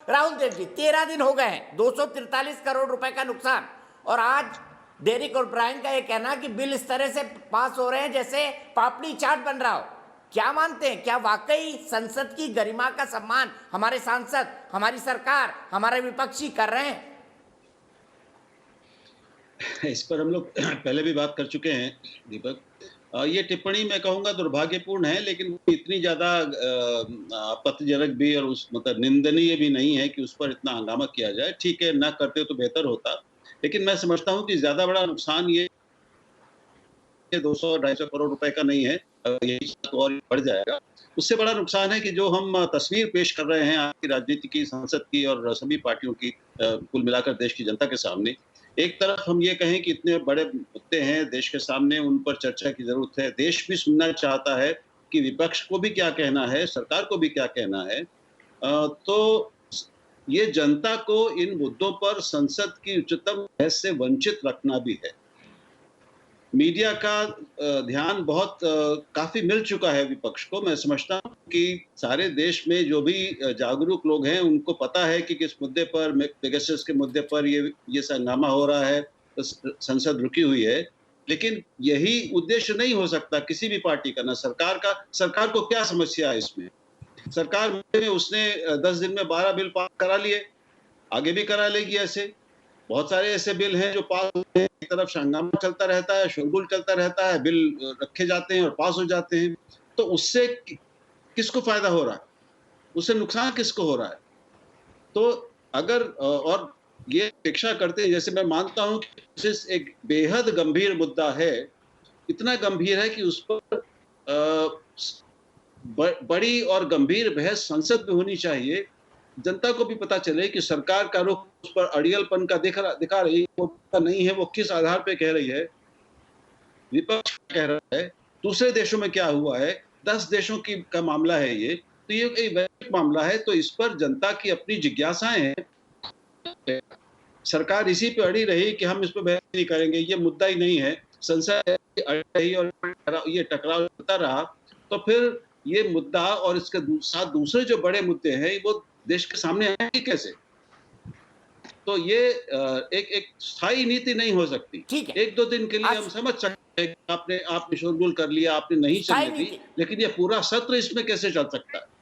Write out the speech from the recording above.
राहुल देव जी, 13 दिन हो गए हैं, 243 करोड़ रुपए का नुकसान। और आज डेरिक और ब्रायन का ये कहना कि बिल इस तरह से पास हो रहे हैं जैसे पापड़ी चाट बन रहा हो। क्या मानते हैं, क्या वाकई संसद की गरिमा का सम्मान हमारे सांसद, हमारी सरकार, हमारे विपक्षी कर रहे हैं? इस पर हम लोग पहले भी बात कर चुके हैं दीपक। ये टिप्पणी मैं कहूँगा दुर्भाग्यपूर्ण है, लेकिन वो इतनी ज़्यादा आपत्तिजनक भी और उस मतलब निंदनीय भी नहीं है कि उस पर इतना हंगामा किया जाए। ठीक है, ना करते तो बेहतर होता। लेकिन मैं समझता हूँ कि ज़्यादा बड़ा नुकसान ये 200-250 करोड़ रुपए का नहीं है। यही और बढ़ जाएगा। उससे बड़ा नुकसान है कि जो हम तस्वीर पेश कर रहे हैं आज की राजनीति की, संसद की और सभी पार्टियों की, कुल मिलाकर देश की जनता के सामने। एक तरफ हम ये कहें कि इतने बड़े मुद्दे हैं देश के सामने, उन पर चर्चा की ज़रूरत है। देश भी सुनना चाहता है कि विपक्ष को भी क्या कहना है, सरकार को भी क्या कहना है। तो ये जनता को इन मुद्दों पर संसद की उच्चतम बहस से वंचित रखना भी है। मीडिया का ध्यान बहुत काफ़ी मिल चुका है विपक्ष को। मैं समझता हूँ कि सारे देश में जो भी जागरूक लोग हैं, उनको पता है कि किस मुद्दे पर, पेगासस के मुद्दे पर ये हंगामा हो रहा है, संसद रुकी हुई है। लेकिन यही उद्देश्य नहीं हो सकता किसी भी पार्टी का, ना सरकार का। सरकार को क्या समस्या है इसमें? सरकार में उसने 10 दिन में 12 बिल पास करा लिए, आगे भी करा लेगी ऐसे। बहुत सारे ऐसे बिल हैं जो पास होते हैं, एक तरफ हंगामा चलता रहता है, शोरगुल चलता रहता है, बिल रखे जाते हैं और पास हो जाते हैं। तो उससे किसको फ़ायदा हो रहा है? उससे नुकसान किसको हो रहा है? तो अगर और ये अपेक्षा करते हैं, जैसे मैं मानता हूँ कि एक बेहद गंभीर मुद्दा है, इतना गंभीर है कि उस पर बड़ी और गंभीर बहस संसद में होनी चाहिए। जनता को भी पता चले कि सरकार का रुख उस पर अड़ियलपन का दिखा रही है, वो नहीं है, वो किस आधार पे कह रही है, विपक्ष कह रहा है, दूसरे देशों में क्या हुआ है, 10 देशों की का मामला है ये, तो ये एक वैश्विक मामला है, तो इस पर जनता की अपनी जिज्ञासाएं हैं। सरकार इसी पे अड़ी रही कि हम इस पे बहस नहीं करेंगे, ये मुद्दा ही नहीं है, संसद अड़ी रही और ये टकराव चलता रहा, तो फिर ये मुद्दा और इसके साथ दूसरे जो बड़े मुद्दे हैं, वो देश के सामने आएंगे कैसे? तो ये एक स्थायी नीति नहीं हो सकती। ठीक है, 1-2 दिन के लिए आज हम समझ सकते हैं कि आपने शोरगुल कर लिया, आपने नहीं स्थायी चलने दी, नीति लेकिन ये पूरा सत्र इसमें कैसे चल सकता है?